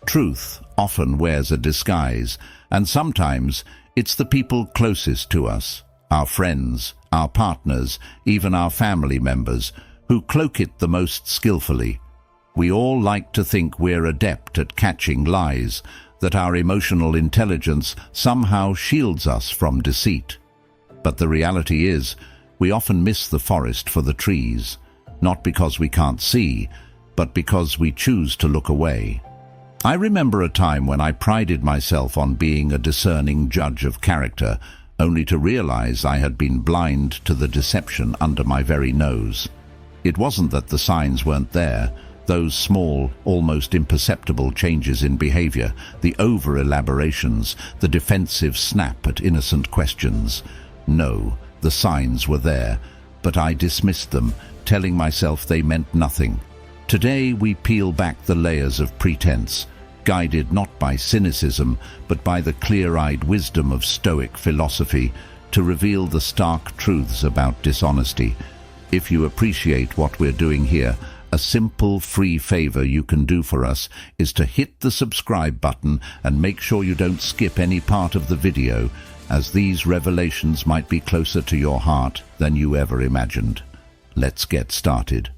Truth often wears a disguise, and sometimes it's the people closest to us, our friends, our partners, even our family members, who cloak it the most skillfully. We all like to think we're adept at catching lies, that our emotional intelligence somehow shields us from deceit. But the reality is, we often miss the forest for the trees, not because we can't see, but because we choose to look away. I remember a time when I prided myself on being a discerning judge of character, only to realize I had been blind to the deception under my very nose. It wasn't that the signs weren't there, those small, almost imperceptible changes in behavior, the over-elaborations, the defensive snap at innocent questions. No, the signs were there, but I dismissed them, telling myself they meant nothing. Today we peel back the layers of pretense, guided not by cynicism, but by the clear-eyed wisdom of Stoic philosophy, to reveal the stark truths about dishonesty. If you appreciate what we're doing here, a simple free favor you can do for us is to hit the subscribe button and make sure you don't skip any part of the video, as these revelations might be closer to your heart than you ever imagined. Let's get started.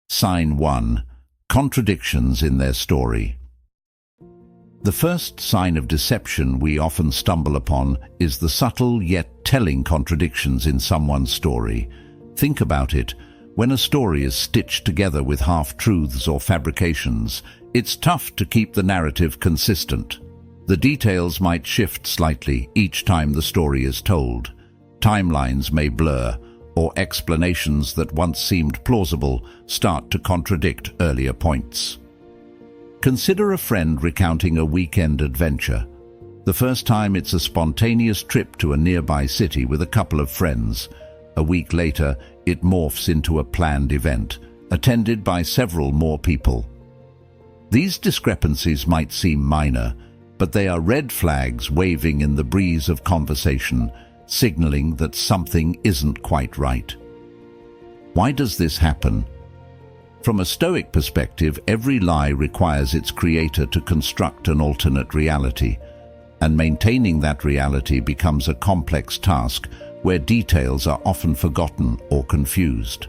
Sign 1. Contradictions in their story. The first sign of deception we often stumble upon is the subtle yet telling contradictions in someone's story. Think about it. When a story is stitched together with half-truths or fabrications, it's tough to keep the narrative consistent. The details might shift slightly each time the story is told. Timelines may blur, or explanations that once seemed plausible start to contradict earlier points. Consider a friend recounting a weekend adventure. The first time it's a spontaneous trip to a nearby city with a couple of friends. A week later, it morphs into a planned event, attended by several more people. These discrepancies might seem minor, but they are red flags waving in the breeze of conversation, signaling that something isn't quite right. Why does this happen? From a Stoic perspective, every lie requires its creator to construct an alternate reality, and maintaining that reality becomes a complex task where details are often forgotten or confused.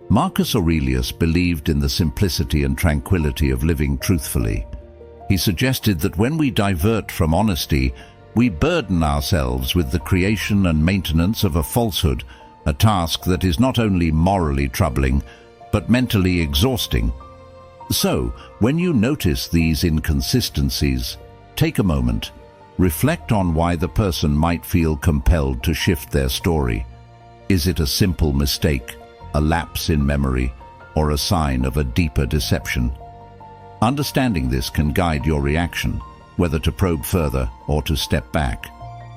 Marcus Aurelius believed in the simplicity and tranquility of living truthfully. He suggested that when we divert from honesty, we burden ourselves with the creation and maintenance of a falsehood, a task that is not only morally troubling, but mentally exhausting. So, when you notice these inconsistencies, take a moment. Reflect on why the person might feel compelled to shift their story. Is it a simple mistake, a lapse in memory, or a sign of a deeper deception? Understanding this can guide your reaction, whether to probe further or to step back,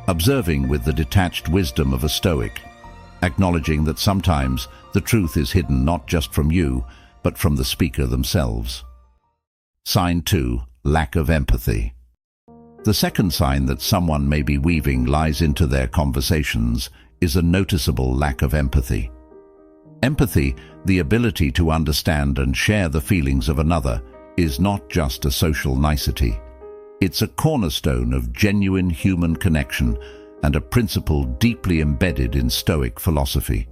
observing with the detached wisdom of a Stoic, acknowledging that sometimes the truth is hidden not just from you, but from the speaker themselves. Sign 2. Lack of empathy. The second sign that someone may be weaving lies into their conversations is a noticeable lack of empathy. Empathy, the ability to understand and share the feelings of another, is not just a social nicety. It's a cornerstone of genuine human connection and a principle deeply embedded in Stoic philosophy.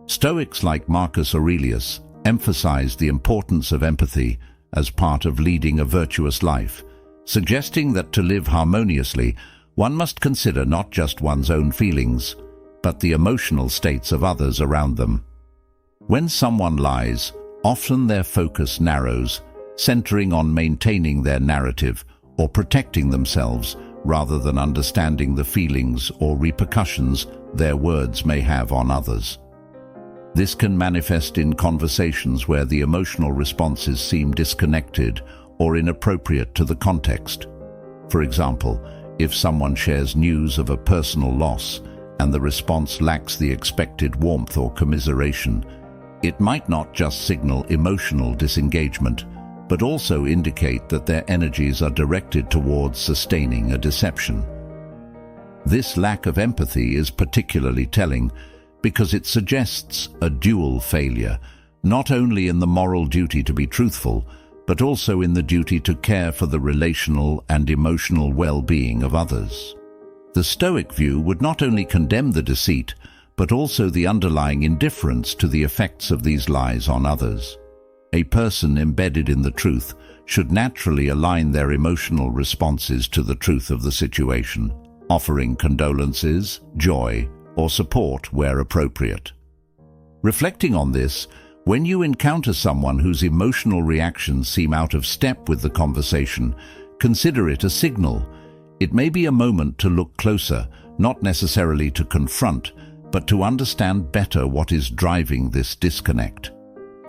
Stoics like Marcus Aurelius emphasized the importance of empathy as part of leading a virtuous life, suggesting that to live harmoniously, one must consider not just one's own feelings, but the emotional states of others around them. When someone lies, often their focus narrows, centering on maintaining their narrative or protecting themselves rather than understanding the feelings or repercussions their words may have on others. This can manifest in conversations where the emotional responses seem disconnected or inappropriate to the context. For example, if someone shares news of a personal loss and the response lacks the expected warmth or commiseration, it might not just signal emotional disengagement, but also indicate that their energies are directed towards sustaining a deception. This lack of empathy is particularly telling because it suggests a dual failure, not only in the moral duty to be truthful, but also in the duty to care for the relational and emotional well-being of others. The Stoic view would not only condemn the deceit, but also the underlying indifference to the effects of these lies on others. A person embedded in the truth should naturally align their emotional responses to the truth of the situation, offering condolences, joy, or support where appropriate. Reflecting on this, when you encounter someone whose emotional reactions seem out of step with the conversation, consider it a signal. It may be a moment to look closer, not necessarily to confront, but to understand better what is driving this disconnect.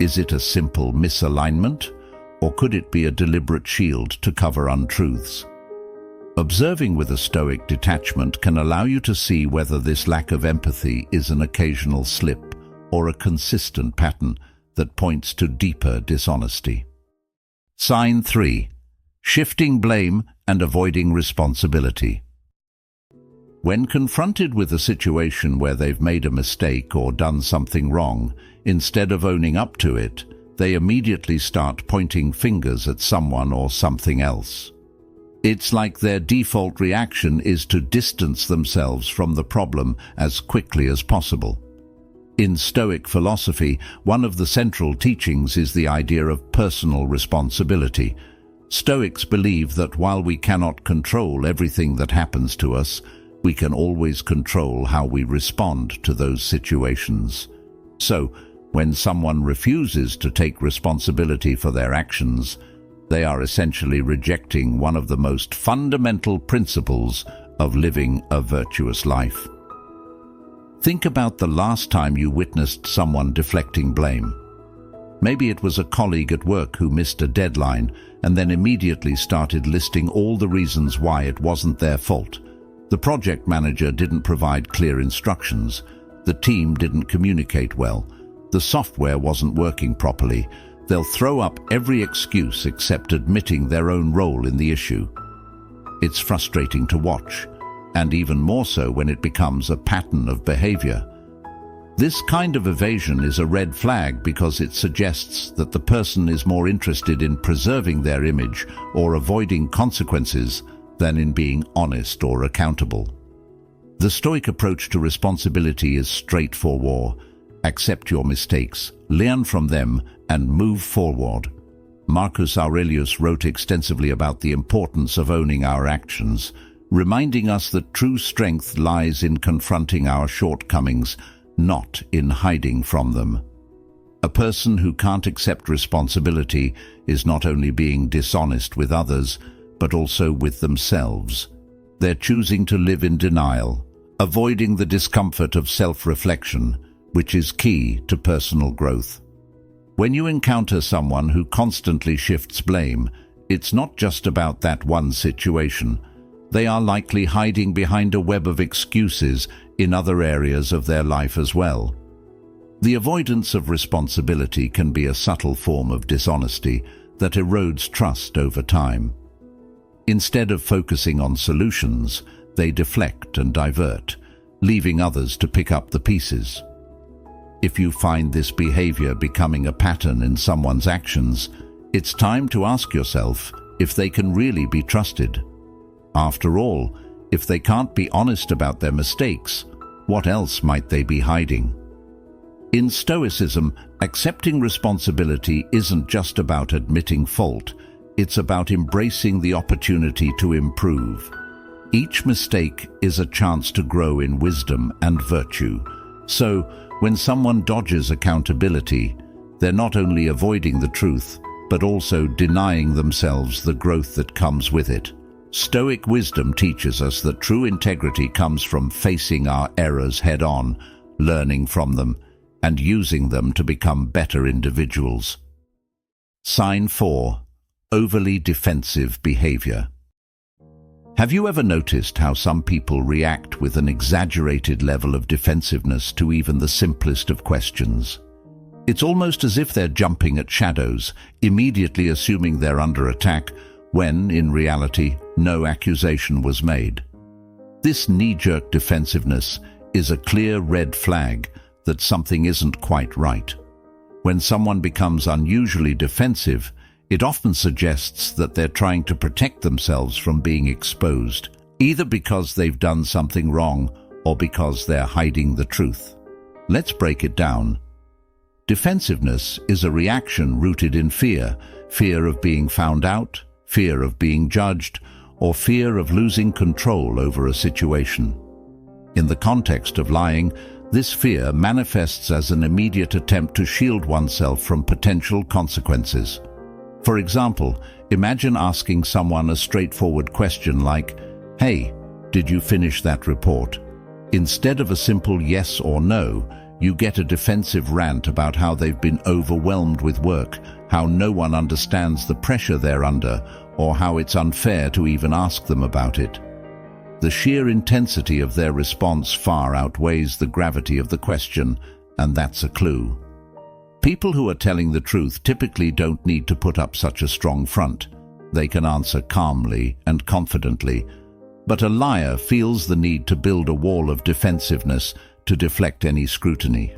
Is it a simple misalignment, or could it be a deliberate shield to cover untruths? Observing with a Stoic detachment can allow you to see whether this lack of empathy is an occasional slip or a consistent pattern that points to deeper dishonesty. Sign 3. Shifting blame and avoiding responsibility. When confronted with a situation where they've made a mistake or done something wrong, instead of owning up to it, they immediately start pointing fingers at someone or something else. It's like their default reaction is to distance themselves from the problem as quickly as possible. In Stoic philosophy, one of the central teachings is the idea of personal responsibility. Stoics believe that while we cannot control everything that happens to us, we can always control how we respond to those situations. So, when someone refuses to take responsibility for their actions, they are essentially rejecting one of the most fundamental principles of living a virtuous life. Think about the last time you witnessed someone deflecting blame. Maybe it was a colleague at work who missed a deadline and then immediately started listing all the reasons why it wasn't their fault. The project manager didn't provide clear instructions. The team didn't communicate well. The software wasn't working properly. They'll throw up every excuse except admitting their own role in the issue. It's frustrating to watch, and even more so when it becomes a pattern of behavior. This kind of evasion is a red flag because it suggests that the person is more interested in preserving their image or avoiding consequences than in being honest or accountable. The Stoic approach to responsibility is straightforward. Accept your mistakes, learn from them, and move forward. Marcus Aurelius wrote extensively about the importance of owning our actions, reminding us that true strength lies in confronting our shortcomings, not in hiding from them. A person who can't accept responsibility is not only being dishonest with others, but also with themselves. They're choosing to live in denial, avoiding the discomfort of self-reflection, which is key to personal growth. When you encounter someone who constantly shifts blame, it's not just about that one situation. They are likely hiding behind a web of excuses in other areas of their life as well. The avoidance of responsibility can be a subtle form of dishonesty that erodes trust over time. Instead of focusing on solutions, they deflect and divert, leaving others to pick up the pieces. If you find this behavior becoming a pattern in someone's actions, it's time to ask yourself if they can really be trusted. After all, if they can't be honest about their mistakes, what else might they be hiding? In Stoicism, accepting responsibility isn't just about admitting fault, it's about embracing the opportunity to improve. Each mistake is a chance to grow in wisdom and virtue. So, when someone dodges accountability, they're not only avoiding the truth, but also denying themselves the growth that comes with it. Stoic wisdom teaches us that true integrity comes from facing our errors head-on, learning from them, and using them to become better individuals. Sign 4. Overly defensive behavior. Have you ever noticed how some people react with an exaggerated level of defensiveness to even the simplest of questions? It's almost as if they're jumping at shadows, immediately assuming they're under attack, when, in reality, no accusation was made. This knee-jerk defensiveness is a clear red flag that something isn't quite right. When someone becomes unusually defensive, It often suggests that they're trying to protect themselves from being exposed, either because they've done something wrong or because they're hiding the truth. Let's break it down. Defensiveness is a reaction rooted in fear, fear of being found out, fear of being judged, or fear of losing control over a situation. In the context of lying, this fear manifests as an immediate attempt to shield oneself from potential consequences. For example, imagine asking someone a straightforward question like, "Hey, did you finish that report?" Instead of a simple yes or no, you get a defensive rant about how they've been overwhelmed with work, how no one understands the pressure they're under, or how it's unfair to even ask them about it. The sheer intensity of their response far outweighs the gravity of the question, and that's a clue. People who are telling the truth typically don't need to put up such a strong front. They can answer calmly and confidently, but a liar feels the need to build a wall of defensiveness to deflect any scrutiny.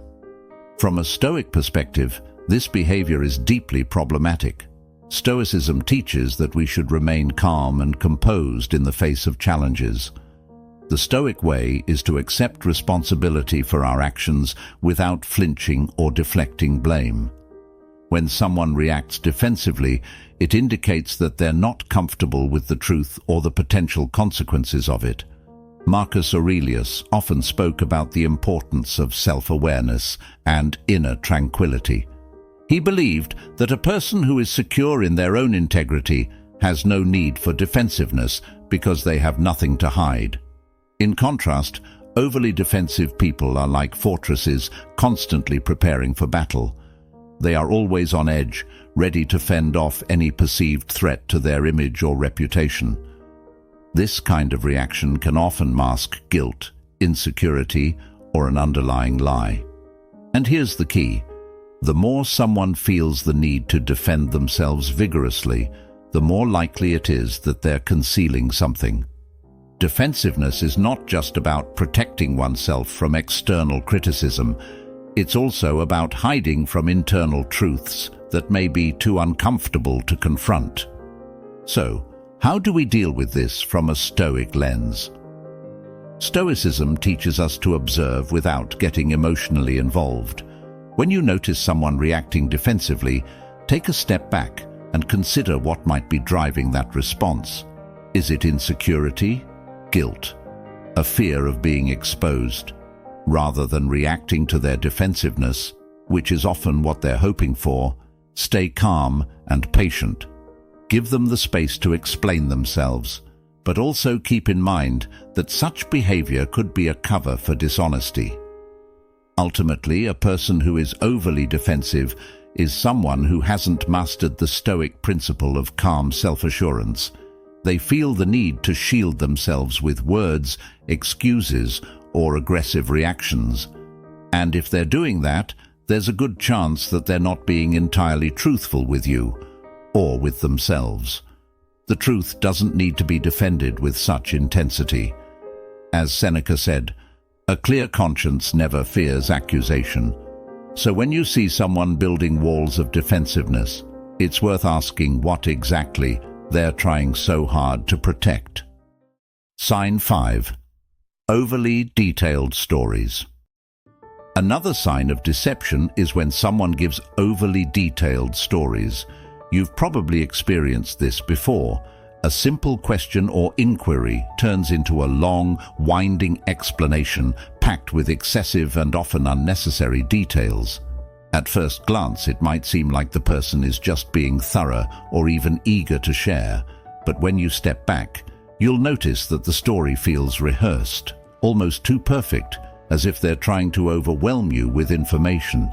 From a Stoic perspective, this behavior is deeply problematic. Stoicism teaches that we should remain calm and composed in the face of challenges. The Stoic way is to accept responsibility for our actions without flinching or deflecting blame. When someone reacts defensively, it indicates that they're not comfortable with the truth or the potential consequences of it. Marcus Aurelius often spoke about the importance of self-awareness and inner tranquility. He believed that a person who is secure in their own integrity has no need for defensiveness because they have nothing to hide. In contrast, overly defensive people are like fortresses, constantly preparing for battle. They are always on edge, ready to fend off any perceived threat to their image or reputation. This kind of reaction can often mask guilt, insecurity, or an underlying lie. And here's the key. The more someone feels the need to defend themselves vigorously, the more likely it is that they're concealing something. Defensiveness is not just about protecting oneself from external criticism. It's also about hiding from internal truths that may be too uncomfortable to confront. So, how do we deal with this from a Stoic lens? Stoicism teaches us to observe without getting emotionally involved. When you notice someone reacting defensively, take a step back and consider what might be driving that response. Is it insecurity? Guilt? A fear of being exposed? Rather than reacting to their defensiveness, which is often what they're hoping for, stay calm and patient. Give them the space to explain themselves, but also keep in mind that such behavior could be a cover for dishonesty. Ultimately, a person who is overly defensive is someone who hasn't mastered the Stoic principle of calm self-assurance. They feel the need to shield themselves with words, excuses, or aggressive reactions. And if they're doing that, there's a good chance that they're not being entirely truthful with you, or with themselves. The truth doesn't need to be defended with such intensity. As Seneca said, "A clear conscience never fears accusation." So when you see someone building walls of defensiveness, it's worth asking what exactly they're trying so hard to protect. Sign 5. Overly detailed stories. Another sign of deception is when someone gives overly detailed stories. You've probably experienced this before. A simple question or inquiry turns into a long, winding explanation packed with excessive and often unnecessary details. At first glance, it might seem like the person is just being thorough or even eager to share, but when you step back, you'll notice that the story feels rehearsed, almost too perfect, as if they're trying to overwhelm you with information.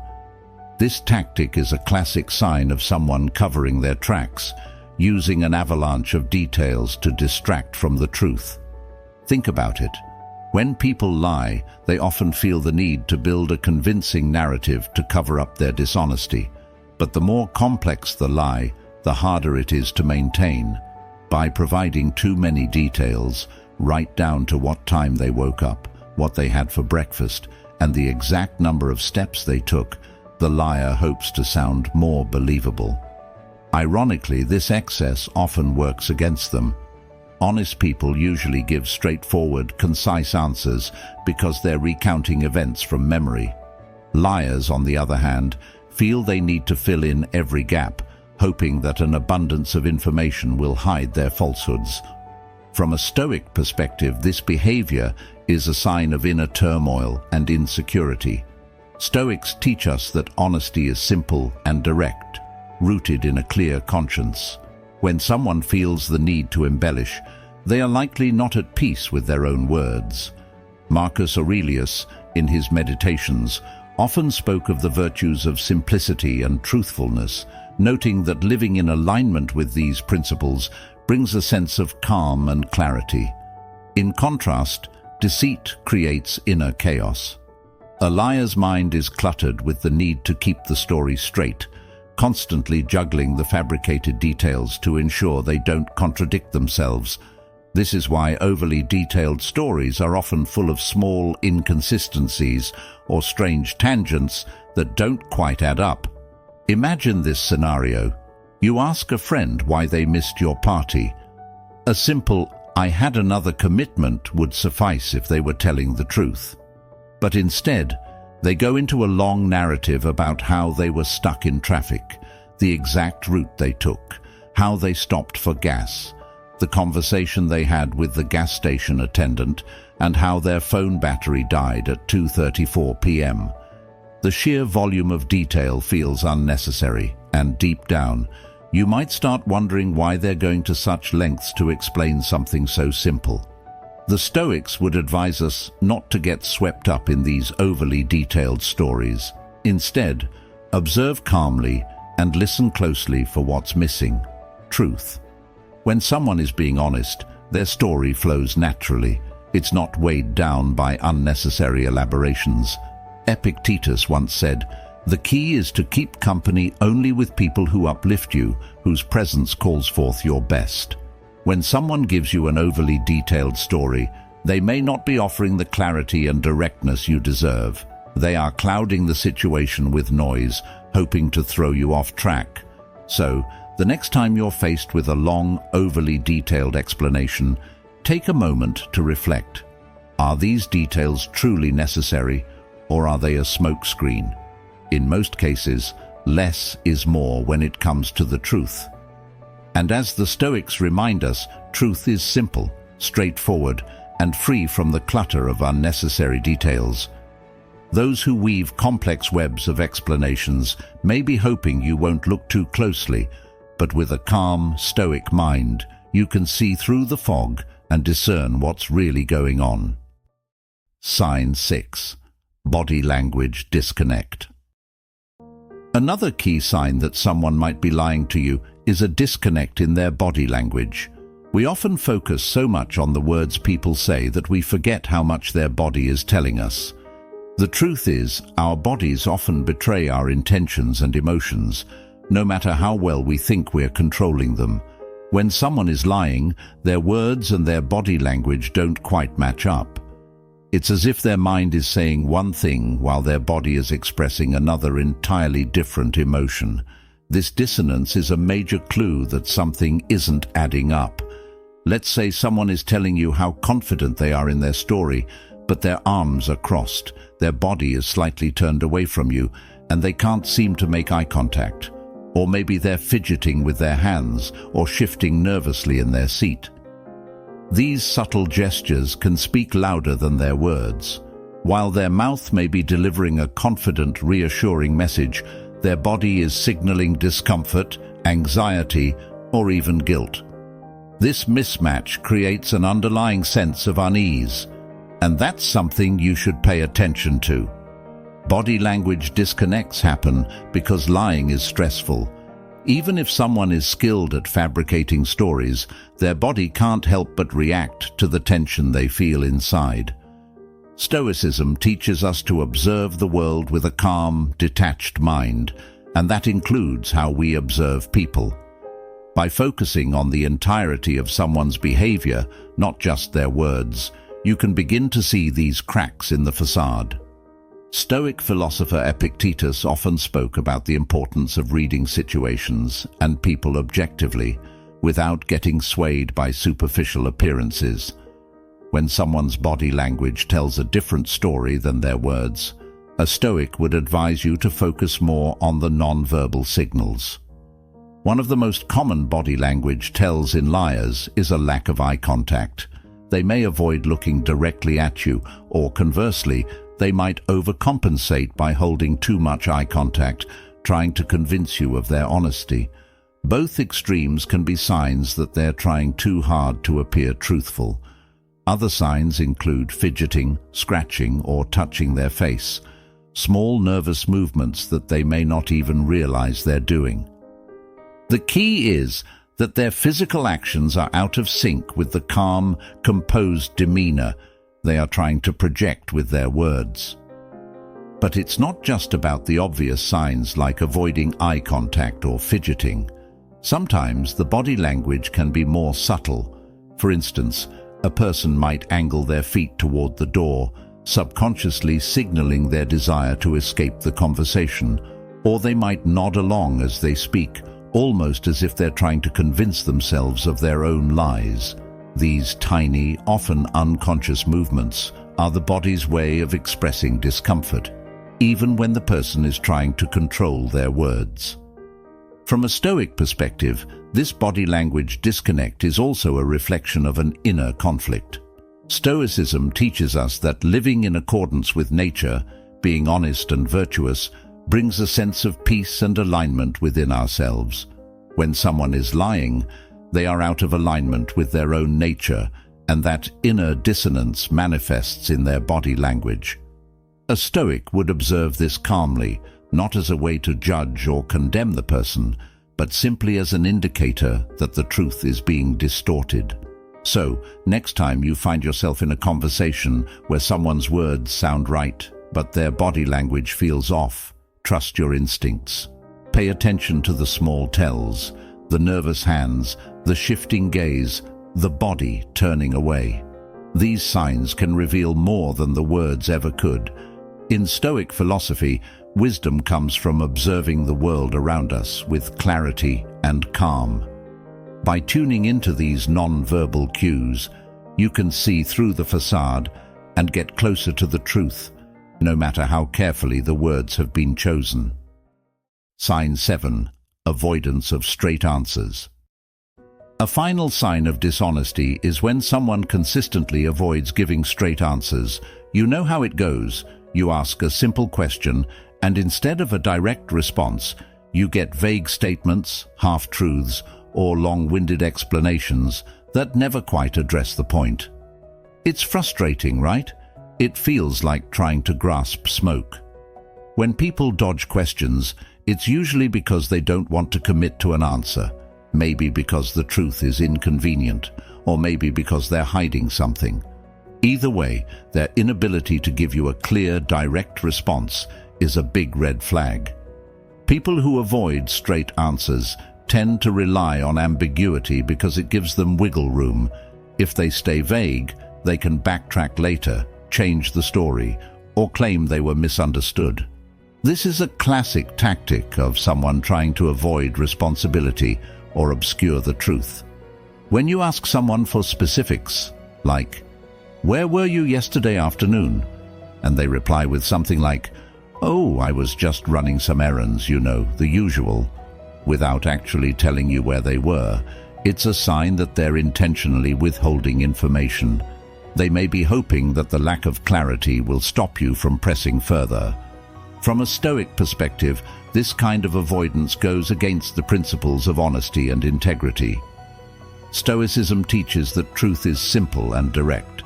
This tactic is a classic sign of someone covering their tracks, using an avalanche of details to distract from the truth. Think about it. When people lie, they often feel the need to build a convincing narrative to cover up their dishonesty. But the more complex the lie, the harder it is to maintain. By providing too many details, right down to what time they woke up, what they had for breakfast, and the exact number of steps they took, the liar hopes to sound more believable. Ironically, this excess often works against them. Honest people usually give straightforward, concise answers because they're recounting events from memory. Liars, on the other hand, feel they need to fill in every gap, hoping that an abundance of information will hide their falsehoods. From a Stoic perspective, this behavior is a sign of inner turmoil and insecurity. Stoics teach us that honesty is simple and direct, rooted in a clear conscience. When someone feels the need to embellish, they are likely not at peace with their own words. Marcus Aurelius, in his Meditations, often spoke of the virtues of simplicity and truthfulness, noting that living in alignment with these principles brings a sense of calm and clarity. In contrast, deceit creates inner chaos. A liar's mind is cluttered with the need to keep the story straight, constantly juggling the fabricated details to ensure they don't contradict themselves. This is why overly detailed stories are often full of small inconsistencies or strange tangents that don't quite add up. Imagine this scenario. You ask a friend why they missed your party. A simple, "I had another commitment" would suffice if they were telling the truth. But instead, they go into a long narrative about how they were stuck in traffic, the exact route they took, how they stopped for gas, the conversation they had with the gas station attendant, and how their phone battery died at 2:34 p.m. The sheer volume of detail feels unnecessary, and deep down, you might start wondering why they're going to such lengths to explain something so simple. The Stoics would advise us not to get swept up in these overly detailed stories. Instead, observe calmly and listen closely for what's missing: truth. When someone is being honest, their story flows naturally. It's not weighed down by unnecessary elaborations. Epictetus once said, "The key is to keep company only with people who uplift you, whose presence calls forth your best." When someone gives you an overly detailed story, they may not be offering the clarity and directness you deserve. They are clouding the situation with noise, hoping to throw you off track. So, the next time you're faced with a long, overly detailed explanation, take a moment to reflect. Are these details truly necessary, or are they a smokescreen? In most cases, less is more when it comes to the truth. And as the Stoics remind us, truth is simple, straightforward, and free from the clutter of unnecessary details. Those who weave complex webs of explanations may be hoping you won't look too closely, but with a calm, Stoic mind, you can see through the fog and discern what's really going on. Sign 6. Body language disconnect. Another key sign that someone might be lying to you is a disconnect in their body language. We often focus so much on the words people say that we forget how much their body is telling us. The truth is, our bodies often betray our intentions and emotions, no matter how well we think we're controlling them. When someone is lying, their words and their body language don't quite match up. It's as if their mind is saying one thing while their body is expressing another entirely different emotion. This dissonance is a major clue that something isn't adding up. Let's say someone is telling you how confident they are in their story, but their arms are crossed, their body is slightly turned away from you, and they can't seem to make eye contact. Or maybe they're fidgeting with their hands or shifting nervously in their seat. These subtle gestures can speak louder than their words. While their mouth may be delivering a confident, reassuring message, their body is signaling discomfort, anxiety, or even guilt. This mismatch creates an underlying sense of unease, and that's something you should pay attention to. Body language disconnects happen because lying is stressful. Even if someone is skilled at fabricating stories, their body can't help but react to the tension they feel inside. Stoicism teaches us to observe the world with a calm, detached mind, and that includes how we observe people. By focusing on the entirety of someone's behavior, not just their words, you can begin to see these cracks in the facade. Stoic philosopher Epictetus often spoke about the importance of reading situations and people objectively, without getting swayed by superficial appearances. When someone's body language tells a different story than their words, a Stoic would advise you to focus more on the non-verbal signals. One of the most common body language tells in liars is a lack of eye contact. They may avoid looking directly at you, or conversely, they might overcompensate by holding too much eye contact, trying to convince you of their honesty. Both extremes can be signs that they're trying too hard to appear truthful. Other signs include fidgeting, scratching, or touching their face, small nervous movements that they may not even realize they're doing. The key is that their physical actions are out of sync with the calm, composed demeanor they are trying to project with their words. But it's not just about the obvious signs like avoiding eye contact or fidgeting. Sometimes the body language can be more subtle. For instance, a person might angle their feet toward the door, subconsciously signaling their desire to escape the conversation, or they might nod along as they speak, almost as if they're trying to convince themselves of their own lies. These tiny, often unconscious movements are the body's way of expressing discomfort, even when the person is trying to control their words. From a Stoic perspective, this body language disconnect is also a reflection of an inner conflict. Stoicism teaches us that living in accordance with nature, being honest and virtuous, brings a sense of peace and alignment within ourselves. When someone is lying, they are out of alignment with their own nature, and that inner dissonance manifests in their body language. A Stoic would observe this calmly, not as a way to judge or condemn the person, but simply as an indicator that the truth is being distorted. So, next time you find yourself in a conversation where someone's words sound right, but their body language feels off, trust your instincts. Pay attention to the small tells, the nervous hands, the shifting gaze, the body turning away. These signs can reveal more than the words ever could. In Stoic philosophy, wisdom comes from observing the world around us with clarity and calm. By tuning into these non-verbal cues, you can see through the facade and get closer to the truth, no matter how carefully the words have been chosen. Sign 7. Avoidance of straight answers. A final sign of dishonesty is when someone consistently avoids giving straight answers. You know how it goes. You ask a simple question, and instead of a direct response, you get vague statements, half-truths, or long-winded explanations that never quite address the point. It's frustrating, right? It feels like trying to grasp smoke. When people dodge questions, it's usually because they don't want to commit to an answer, maybe because the truth is inconvenient, or maybe because they're hiding something. Either way, their inability to give you a clear, direct response is a big red flag. People who avoid straight answers tend to rely on ambiguity because it gives them wiggle room. If they stay vague, they can backtrack later, change the story, or claim they were misunderstood. This is a classic tactic of someone trying to avoid responsibility or obscure the truth. When you ask someone for specifics, like, "Where were you yesterday afternoon?" and they reply with something like, "Oh, I was just running some errands, the usual," without actually telling you where they were, it's a sign that they're intentionally withholding information. They may be hoping that the lack of clarity will stop you from pressing further. From a Stoic perspective, this kind of avoidance goes against the principles of honesty and integrity. Stoicism teaches that truth is simple and direct.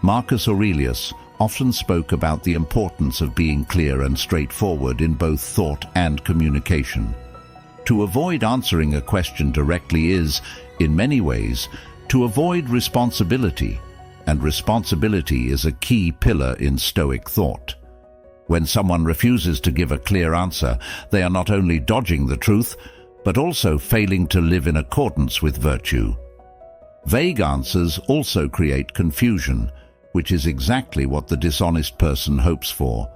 Marcus Aurelius often spoke about the importance of being clear and straightforward in both thought and communication. To avoid answering a question directly is, in many ways, to avoid responsibility, and responsibility is a key pillar in Stoic thought. When someone refuses to give a clear answer, they are not only dodging the truth, but also failing to live in accordance with virtue. Vague answers also create confusion, which is exactly what the dishonest person hopes for.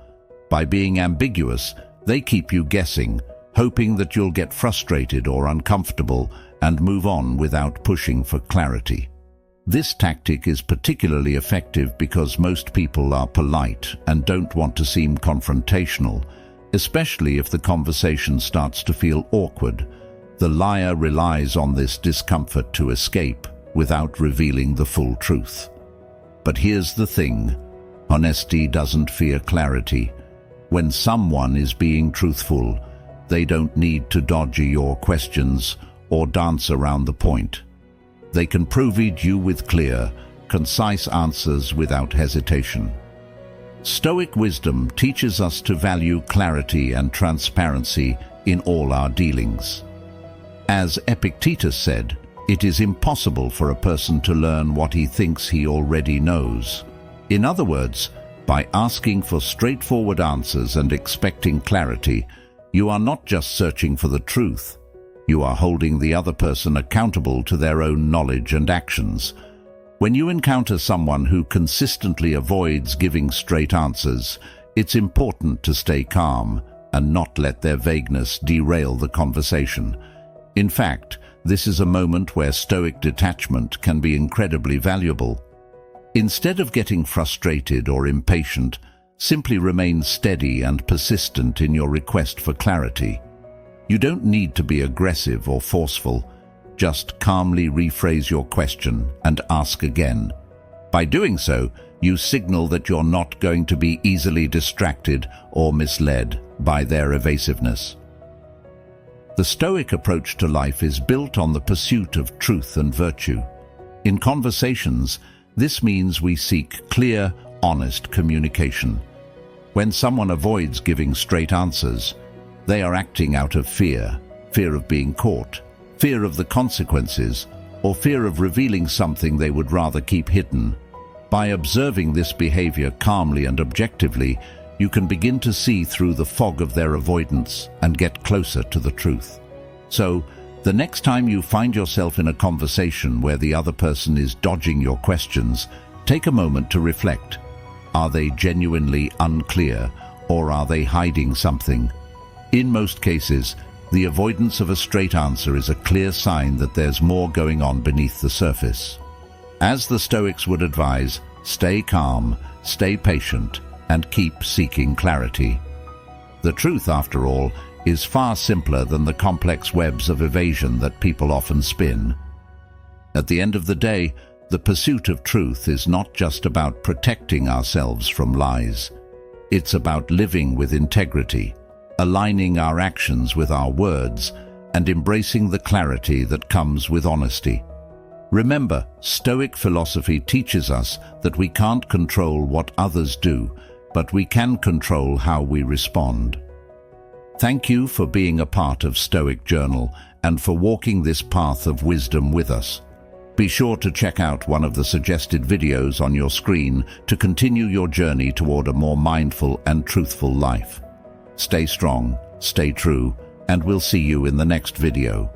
By being ambiguous, they keep you guessing, hoping that you'll get frustrated or uncomfortable and move on without pushing for clarity. This tactic is particularly effective because most people are polite and don't want to seem confrontational, especially if the conversation starts to feel awkward. The liar relies on this discomfort to escape without revealing the full truth. But here's the thing: honesty doesn't fear clarity. When someone is being truthful, they don't need to dodge your questions or dance around the point. They can provide you with clear, concise answers without hesitation. Stoic wisdom teaches us to value clarity and transparency in all our dealings. As Epictetus said, it is impossible for a person to learn what he thinks he already knows. In other words, by asking for straightforward answers and expecting clarity, you are not just searching for the truth. You are holding the other person accountable to their own knowledge and actions. When you encounter someone who consistently avoids giving straight answers, it's important to stay calm and not let their vagueness derail the conversation. In fact, this is a moment where Stoic detachment can be incredibly valuable. Instead of getting frustrated or impatient, simply remain steady and persistent in your request for clarity. You don't need to be aggressive or forceful. Just calmly rephrase your question and ask again. By doing so, you signal that you're not going to be easily distracted or misled by their evasiveness. The Stoic approach to life is built on the pursuit of truth and virtue. In conversations, this means we seek clear, honest communication. When someone avoids giving straight answers, they are acting out of fear of being caught, fear of the consequences, or fear of revealing something they would rather keep hidden. By observing this behavior calmly and objectively, you can begin to see through the fog of their avoidance and get closer to the truth. So, the next time you find yourself in a conversation where the other person is dodging your questions, take a moment to reflect. Are they genuinely unclear, or are they hiding something? In most cases, the avoidance of a straight answer is a clear sign that there's more going on beneath the surface. As the Stoics would advise, stay calm, stay patient, and keep seeking clarity. The truth, after all, is far simpler than the complex webs of evasion that people often spin. At the end of the day, the pursuit of truth is not just about protecting ourselves from lies. It's about living with integrity, aligning our actions with our words, and embracing the clarity that comes with honesty. Remember, Stoic philosophy teaches us that we can't control what others do, but we can control how we respond. Thank you for being a part of Stoic Journal and for walking this path of wisdom with us. Be sure to check out one of the suggested videos on your screen to continue your journey toward a more mindful and truthful life. Stay strong, stay true, and we'll see you in the next video.